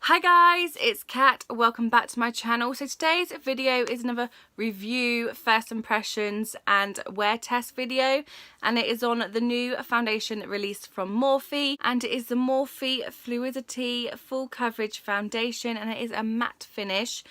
Hi guys, it's Kat. Welcome back to my channel. So today's video is another review, first impressions and wear test video, and it is on the new foundation released from Morphe, and it is the Morphe Fluidity full coverage foundation, and it is a matte finish.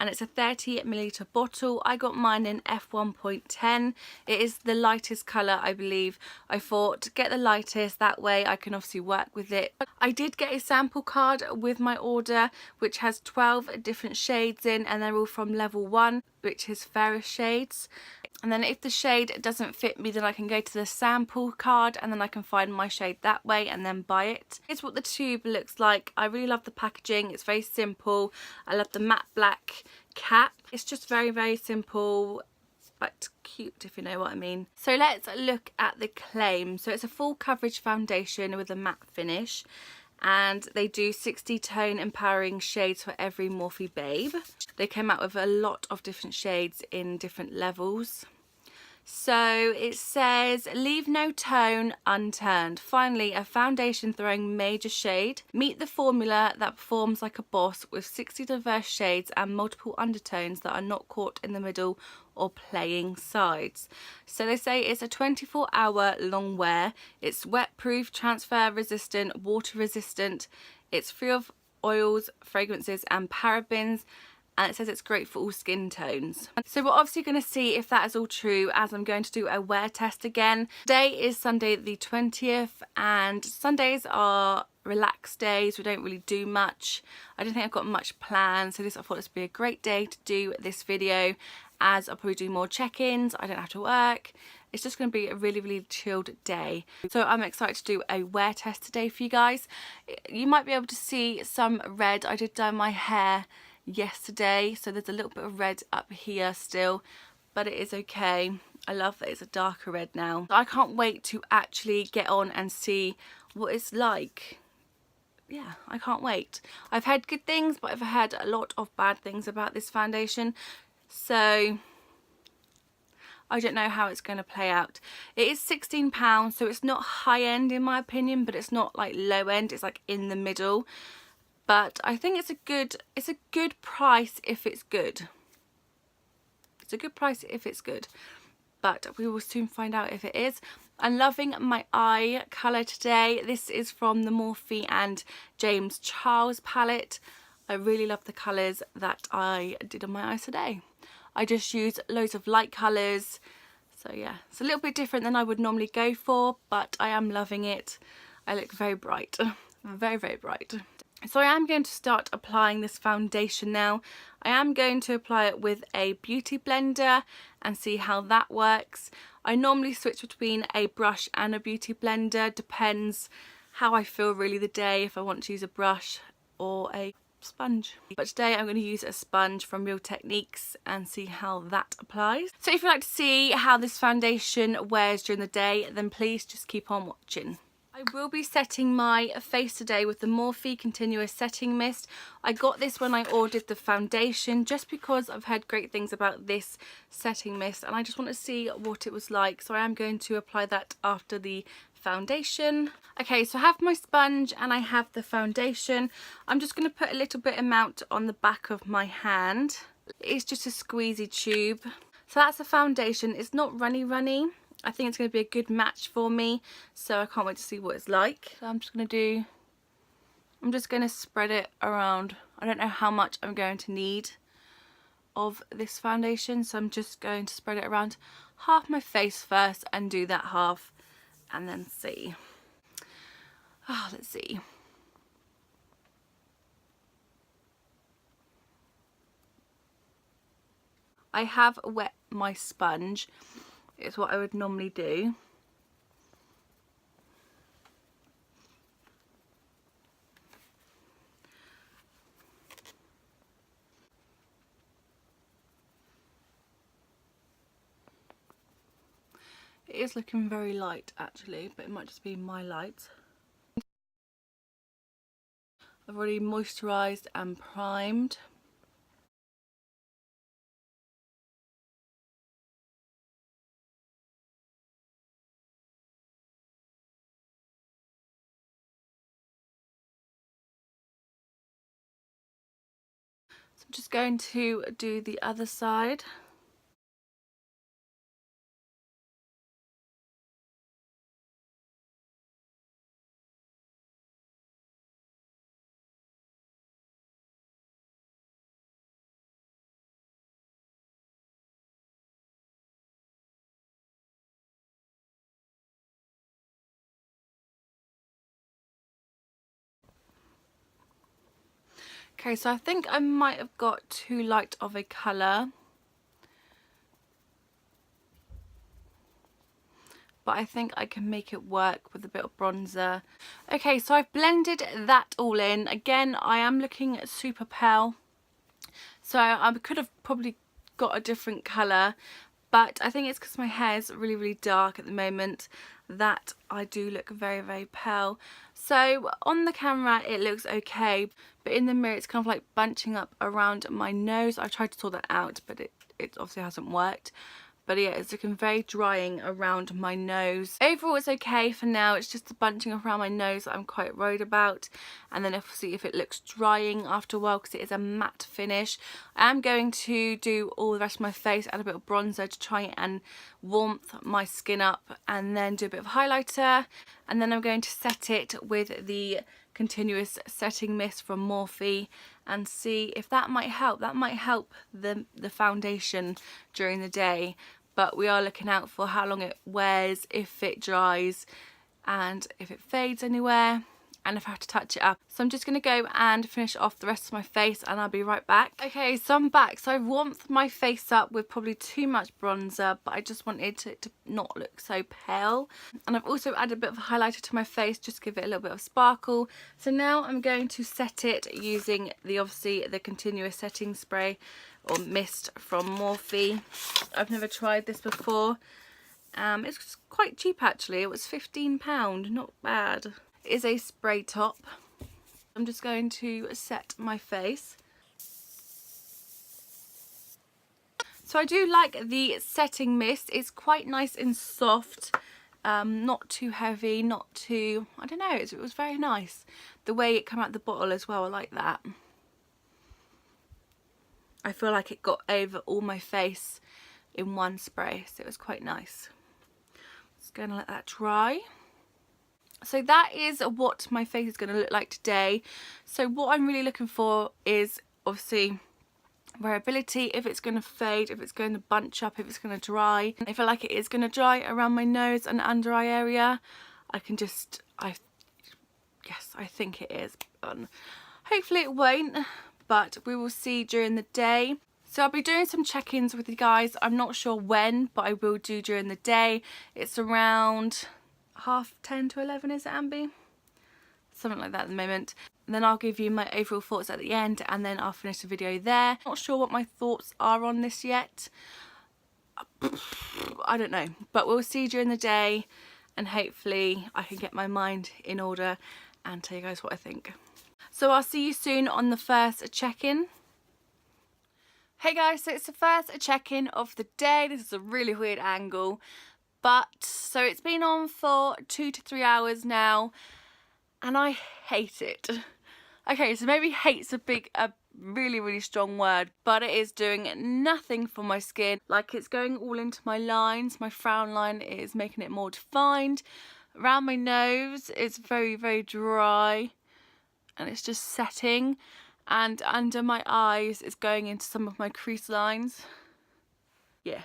And it's a 30ml bottle. I got mine in f1.10. It is the lightest colour, I believe. I thought, get the lightest, that way I can obviously work with it. I did get a sample card with my order, which has 12 different shades in, and they're all from level 1, which is fairest shades. And then if the shade doesn't fit me, then I can go to the sample card and then I can find my shade that way and then buy it. Here's what the tube looks like. I really love the packaging. It's very simple. I love the matte black cap. It's just very, very simple but cute, if you know what I mean. So let's look at the claim. So it's a full coverage foundation with a matte finish, and they do 60 tone empowering shades for every Morphe babe. They came out with a lot of different shades in different levels. So it says, leave no tone unturned. Finally, a foundation throwing major shade. Meet the formula that performs like a boss with 60 diverse shades and multiple undertones that are not caught in the middle or playing sides. So they say it's a 24-hour long wear. It's wet proof, transfer resistant, water resistant. It's free of oils, fragrances and parabens. And it says it's great for all skin tones. So we're obviously going to see if that is all true, as I'm going to do a wear test again. Today is Sunday the 20th, and Sundays are relaxed days. We don't really do much. I don't think I've got much planned, so I thought this would be a great day to do this video, as I'll probably do more check-ins. I don't have to work. It's just going to be a really, really chilled day. So I'm excited to do a wear test today for you guys. You might be able to see some red. I did dye my hair yesterday, so there's a little bit of red up here still, but it is okay. I love that it's a darker red now. I can't wait to actually get on and see what it's like. Yeah, I can't wait. I've heard good things, but I've heard a lot of bad things about this foundation, so I don't know how it's going to play out. It is £16, so it's not high end in my opinion, but it's not like low end. It's like in the middle. But I think it's a good price if it's good. It's a good price if it's good. But we will soon find out if it is. I'm loving my eye colour today. This is from the Morphe and James Charles palette. I really love the colours that I did on my eyes today. I just used loads of light colours. So yeah, it's a little bit different than I would normally go for, but I am loving it. I look very bright. Very, very bright. So I am going to start applying this foundation now. I am going to apply it with a beauty blender and see how that works. I normally switch between a brush and a beauty blender, depends how I feel really the day, if I want to use a brush or a sponge. But today I'm going to use a sponge from Real Techniques and see how that applies. So if you'd like to see how this foundation wears during the day, then please just keep on watching. I will be setting my face today with the Morphe Continuous Setting Mist. I got this when I ordered the foundation just because I've heard great things about this setting mist and I just want to see what it was like. So I am going to apply that after the foundation. Okay, so I have my sponge and I have the foundation. I'm just going to put a little bit amount on the back of my hand. It's just a squeezy tube. So that's the foundation. It's not runny. I think it's going to be a good match for me, so I can't wait to see what it's like. So I'm just going to spread it around. I don't know how much I'm going to need of this foundation, so I'm just going to spread it around half my face first and do that half and then see. Let's see. I have wet my sponge. It's what I would normally do. It is looking very light actually, but it might just be my light. I've already moisturised and primed. I'm just going to do the other side. Okay, so I think I might have got too light of a colour, but I think I can make it work with a bit of bronzer. Okay, so I've blended that all in. Again, I am looking super pale, so I could have probably got a different colour, but I think it's because my hair is really dark at the moment that I do look very pale. So on the camera it looks okay, but in the mirror it's kind of like bunching up around my nose. I've tried to sort that out, but it obviously hasn't worked. But yeah, it's looking very drying around my nose. Overall it's okay for now, it's just the bunching around my nose that I'm quite worried about. And then obviously if it looks drying after a while, because it is a matte finish, I am going to do all the rest of my face, add a bit of bronzer to try and warmth my skin up, and then do a bit of highlighter, and then I'm going to set it with the continuous setting mist from Morphe and see if that might help. That might help the foundation during the day, but we are looking out for how long it wears, if it dries, and if it fades anywhere, and if I have to touch it up. So I'm just going to go and finish off the rest of my face and I'll be right back. Okay, so I'm back. So I've warmed my face up with probably too much bronzer, but I just wanted it to not look so pale. And I've also added a bit of a highlighter to my face, just to give it a little bit of sparkle. So now I'm going to set it using obviously the continuous setting spray or mist from Morphe. I've never tried this before. It's quite cheap actually. It was £15, not bad. It is a spray top. I'm just going to set my face. So I do like the setting mist. It's quite nice and soft, not too heavy, not too, I don't know, it was very nice. The way it came out the bottle as well, I like that. I feel like it got over all my face in one spray, so it was quite nice. Just going to let that dry. So that is what my face is going to look like today. So what I'm really looking for is obviously wearability, if it's going to fade, if it's going to bunch up, if it's going to dry. And I feel like it is going to dry around my nose and under eye area. I can just, yes, I think it is. Hopefully it won't, but we will see during the day. So I'll be doing some check-ins with you guys. I'm not sure when, but I will do during the day. It's around 10:30 to 11, is it, Ambi? Something like that at the moment. And then I'll give you my overall thoughts at the end, and then I'll finish the video there. Not sure what my thoughts are on this yet. I don't know, but we'll see during the day, and hopefully I can get my mind in order and tell you guys what I think. So I'll see you soon on the first check-in. Hey guys, so it's the first check-in of the day. This is a really weird angle. But, so it's been on for 2 to 3 hours now, and I hate it. Okay, so maybe hate's a really strong word, but it is doing nothing for my skin. Like, it's going all into my lines. My frown line is making it more defined. Around my nose, it's very dry, and it's just setting. And under my eyes, it's going into some of my crease lines. Yeah.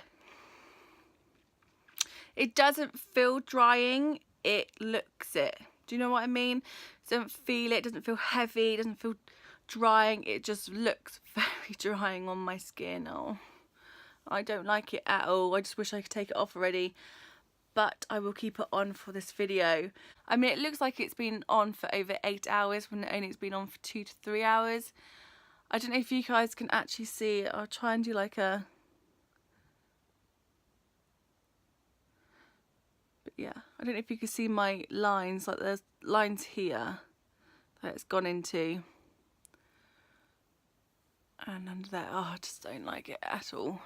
It doesn't feel drying, it looks it. Do you know what I mean? It doesn't feel it, doesn't feel heavy, it doesn't feel drying. It just looks very drying on my skin. Oh, I don't like it at all. I just wish I could take it off already. But I will keep it on for this video. I mean, it looks like it's been on for over 8 hours when only it's been on for 2 to 3 hours. I don't know if you guys can actually see it. I'll try and do like a... yeah, I don't know if you can see my lines, like there's lines here that it's gone into, and under there. Oh, I just don't like it at all.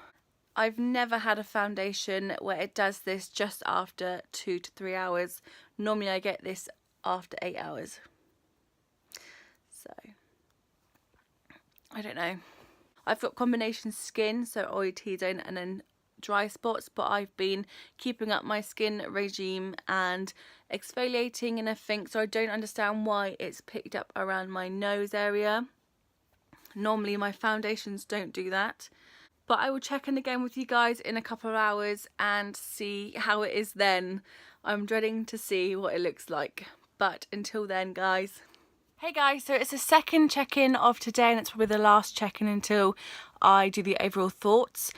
I've never had a foundation where it does this just after 2 to 3 hours. Normally I get this after 8 hours. So, I don't know. I've got combination skin, so oily T-zone and then dry spots, but I've been keeping up my skin regime and exfoliating and everything, so I don't understand why it's picked up around my nose area. Normally my foundations don't do that, but I will check in again with you guys in a couple of hours and see how it is then. I'm dreading to see what it looks like, but until then guys. Hey guys, so it's the second check-in of today and it's probably the last check-in until I do the overall thoughts.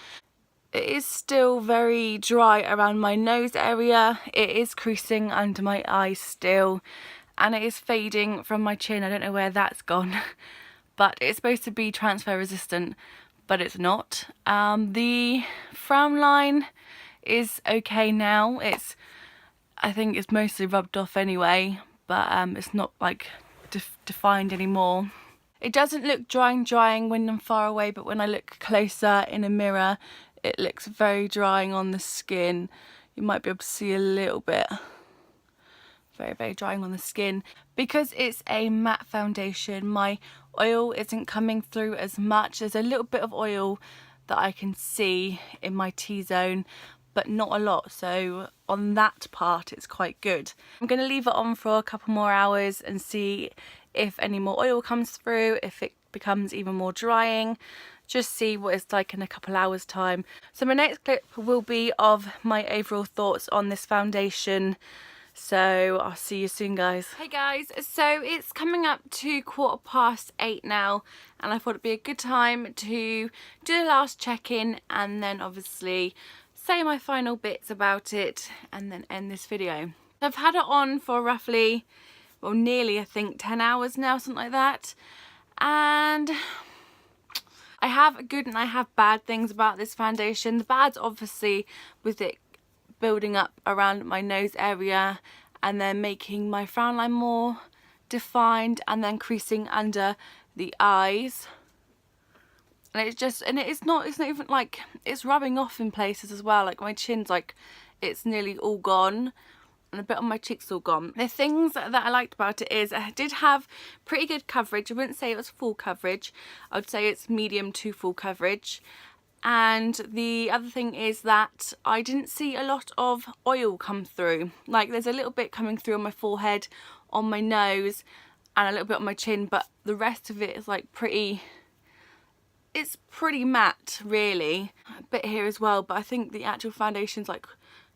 It is still very dry around my nose area. It is creasing under my eyes still, and it is fading from my chin. I don't know where that's gone, but it's supposed to be transfer resistant, but it's not. The frown line is okay now. I think it's mostly rubbed off anyway, but it's not like defined anymore. It doesn't look drying when I'm far away, but when I look closer in a mirror, it looks very drying on the skin. You might be able to see a little bit. Very drying on the skin. Because it's a matte foundation, my oil isn't coming through as much. There's a little bit of oil that I can see in my T-zone, but not a lot. So on that part, it's quite good. I'm going to leave it on for a couple more hours and see if any more oil comes through, if it becomes even more drying. Just see what it's like in a couple hours time. So my next clip will be of my overall thoughts on this foundation. So I'll see you soon guys. Hey guys, so it's coming up to 8:15 now, and I thought it'd be a good time to do the last check-in and then obviously say my final bits about it and then end this video. I've had it on for roughly, well, nearly I think 10 hours now, something like that, and I have good and I have bad things about this foundation. The bad's obviously with it building up around my nose area and then making my frown line more defined and then creasing under the eyes. And it's not even like, it's rubbing off in places as well. Like my chin's like, it's nearly all gone. And a bit on my cheeks all gone. The things that I liked about it is I did have pretty good coverage. I wouldn't say it was full coverage. I would say it's medium to full coverage. And the other thing is that I didn't see a lot of oil come through. Like there's a little bit coming through on my forehead, on my nose, and a little bit on my chin, but the rest of it is like it's pretty matte really. A bit here as well, but I think the actual foundation's like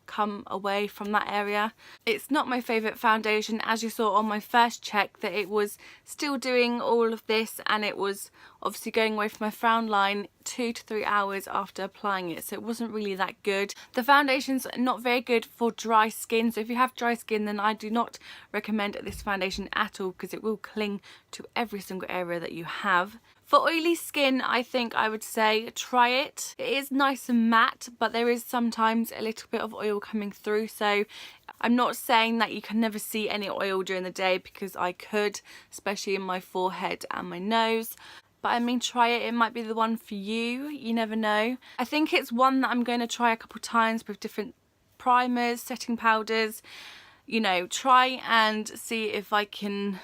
come away from that area. It's not my favourite foundation, as you saw on my first check that it was still doing all of this, and it was obviously going away from my frown line 2 to 3 hours after applying it, so it wasn't really that good. The foundation's not very good for dry skin, so if you have dry skin then I do not recommend this foundation at all, because it will cling to every single area that you have. For oily skin, I think I would say try it. It is nice and matte, but there is sometimes a little bit of oil coming through, so I'm not saying that you can never see any oil during the day, because I could, especially in my forehead and my nose. But I mean, try it. It might be the one for you. You never know. I think it's one that I'm going to try a couple times with different primers, setting powders. You know, try and see if I can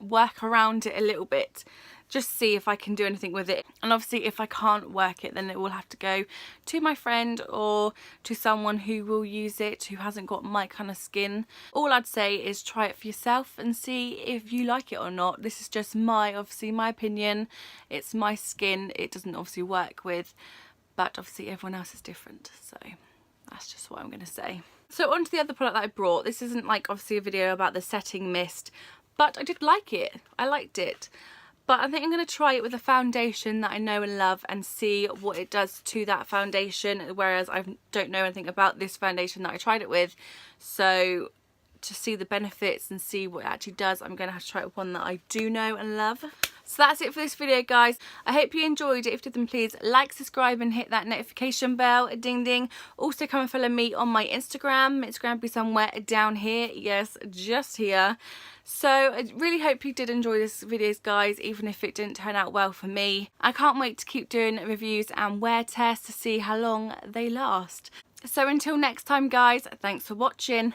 work around it a little bit. Just see if I can do anything with it. And obviously if I can't work it, then it will have to go to my friend or to someone who will use it, who hasn't got my kind of skin. All I'd say is try it for yourself and see if you like it or not. This is just obviously my opinion. It's my skin. It doesn't obviously work with, but obviously everyone else is different. So that's just what I'm going to say. So on to the other product that I brought. This isn't like obviously a video about the setting mist, but I did like it. I liked it. But I think I'm going to try it with a foundation that I know and love and see what it does to that foundation, whereas I don't know anything about this foundation that I tried it with. So to see the benefits and see what it actually does, I'm going to have to try it with one that I do know and love. So that's it for this video guys. I hope you enjoyed it. If you did, then please like, subscribe and hit that notification bell, ding ding. Also come and follow me on my Instagram. Instagram will be somewhere down here. Yes, just here. So I really hope you did enjoy this videos guys, even if it didn't turn out well for me. I can't wait to keep doing reviews and wear tests to see how long they last. So until next time guys, thanks for watching.